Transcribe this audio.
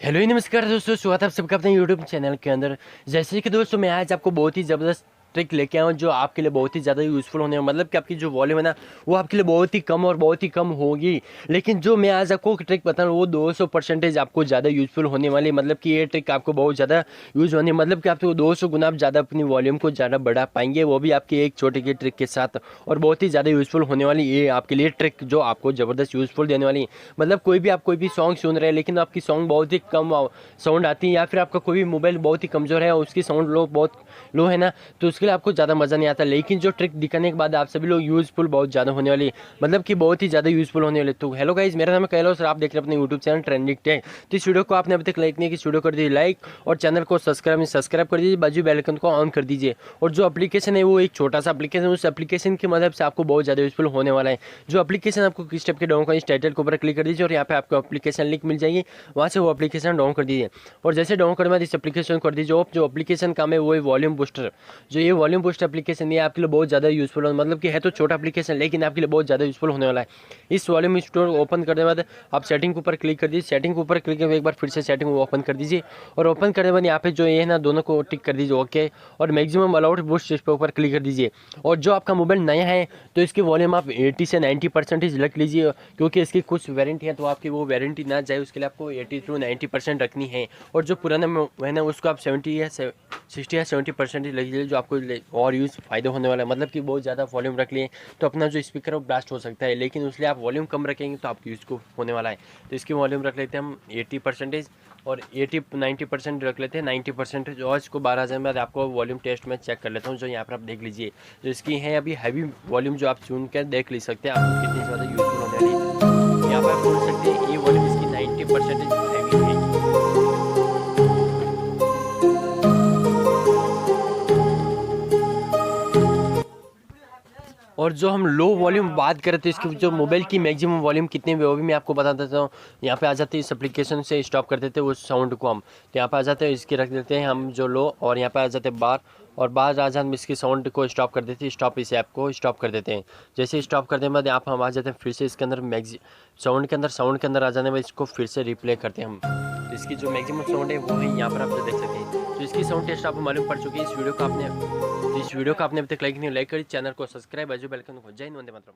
Hello ही नमस्कार दोस्तों, स्वागत है आप सबका अपने यूट्यूब चैनल के अंदर। जैसे कि दोस्तों मैं आज आपको बहुत ही ज़बरदस्त ट्रिक लेके आया हूँ जो आपके लिए बहुत ही ज़्यादा यूज़फुल होने वाला, मतलब कि आपकी जो वॉल्यूम है ना वो आपके लिए बहुत ही कम और बहुत ही कम होगी। लेकिन जो मैं आज आपको ट्रिक बता रहा हूँ वो 200% आपको ज़्यादा यूज़फुल होने वाली, मतलब कि ये ट्रिक आपको बहुत ज़्यादा यूज़ होने, मतलब कि आपको 200 गुना आप ज़्यादा अपनी वॉल्यूम को ज़्यादा बढ़ा पाएंगे, वो भी आपकी एक छोटे की ट्रिक के साथ। और बहुत ही ज़्यादा यूज़फुल होने वाली ये आपके लिए ट्रिक जो आपको ज़बरदस्त यूज़फुल देने वाली। मतलब आप कोई भी सॉन्ग सुन रहे हैं लेकिन आपकी सॉन्ग बहुत ही कम साउंड आती है, या फिर आपका कोई भी मोबाइल बहुत ही कमज़ोर है और उसकी साउंड बहुत लो है ना, तो उसके लिए आपको ज़्यादा मज़ा नहीं आता। लेकिन जो ट्रिक दिखाने के बाद आप सभी लोग यूज़फुल बहुत ज़्यादा होने वाली, मतलब कि बहुत ही ज़्यादा यूज़फुल होने वाले। तो हेलो गाइस, मेरा नाम है कैलाश और आप देख रहे हैं अपने यूट्यूब चैनल ट्रेंडिंग टेक। तो इस वीडियो को आपने अभी तक लाइक नहीं किया, इस वीडियो कर दीजिए लाइक और चैनल को सब्सक्राइब कर दीजिए, बाजू बेल आइकन को ऑन कर दीजिए। और जो एप्लीकेशन है वो एक छोटा सा एप्लीकेशन है, उस एप्लीकेशन की मदद से आपको बहुत ज़्यादा यूज़फुल होने वाला है। जो एप्लीकेशन आपको किस टाइप के डाउन करना है, इस टाइटल के ऊपर क्लिक कर दीजिए और यहाँ पे आपको एप्लीकेशन लिंक मिल जाएगी, वहाँ से वो एप्लीकेशन डाउन कर दीजिए। और जैसे डाउन करने बाद इस एप्लीकेशन कर दीजिए, जो एप्लीकेशन काम है वो है वॉल्यूम बूस्टर। जो ये वॉल्यूम बूस्टर एप्लीकेशन ये आपके लिए बहुत ज़्यादा यूज़फुल है, मतलब कि है तो छोटा एप्लीकेशन लेकिन आपके लिए बहुत ज़्यादा यूज़फुल होने वाला है। इस वॉल्यूम स्टोर ओपन करने के बाद आप सेटिंग के ऊपर क्लिक कर दीजिए, सेटिंग के ऊपर क्लिक करके एक बार फिर से सेटिंग ओपन कर दीजिए। और ओपन करने के बाद यहाँ पे जो ये है ना दोनों को टिक कर दीजिए ओके, और मैक्सिमम अलाउड बूस्ट इस पे ऊपर क्लिक कर दीजिए। और जो आपका मोबाइल नया है तो इसकी वॉल्यूम आप 80 से 90% रख लीजिए, क्योंकि इसकी कुछ वारंटी है तो आपकी वो वारंटी ना जाए उसके लिए आपको 80 to 90% रखनी है। और जो पुराना है ना उसको आप 60 या 70% लग लीजिए, जो आपको और यूज़ फ़ायदा होने वाला है। मतलब कि बहुत ज़्यादा वॉल्यूम रख लिए तो अपना जो स्पीकर है वो ब्लास्ट हो सकता है, लेकिन उसलिए आप वॉल्यूम कम रखेंगे तो आपकी यूज़ को होने वाला है। तो इसकी वॉल्यूम रख लेते हैं हम 80% और 80-90% रख लेते हैं 90%। और इसको 12,000 में आपको वॉल्यूम टेस्ट में चेक कर लेता हूँ, जो यहाँ पर आप देख लीजिए। जो इसकी है अभी हैवी वॉल्यूम जो आप सुन कर देख ले सकते हैं आपको कितनी ज़्यादा यूज़फुल होने वाली है। यहाँ पर आप बोल सकते हैं ये वॉल्यूम इसकी 90% हैवी है। और जो हम लो वॉल्यूम बात करें तो इसकी जो मोबाइल की मैक्सिमम वॉल्यूम कितनी है वो भी मैं आपको बता देता हूँ। यहाँ पे आ जाते हैं, इस एप्लीकेशन से स्टॉप कर देते हैं उस साउंड को हम। तो यहाँ पे आ जाते हैं, इसकी रख देते हैं हम जो लो, और यहाँ पे आ जाते हैं बार, और बार आ जाते हम इसकी साउंड को स्टॉप कर देते हैं, स्टॉप इस ऐप को स्टॉप कर देते हैं। जैसे स्टॉप करने के बाद यहाँ पर हम आ जाते हैं फिर से इसके अंदर साउंड के अंदर आ जाने में इसको फिर से रिप्ले करते हैं हम। तो इसकी जो मैक्सिमम साउंड है वो है यहाँ पर आप जो देख सकते हैं। तो इसकी साउंड टेस्ट आपको मालूम पड़ चुकी है। इस वीडियो को आपने अभी तक लाइक नहीं, लाइक करिए, चैनल को सब्सक्राइब, बाजू बेल आइकन को। जय हिंद, वंदे मातरम।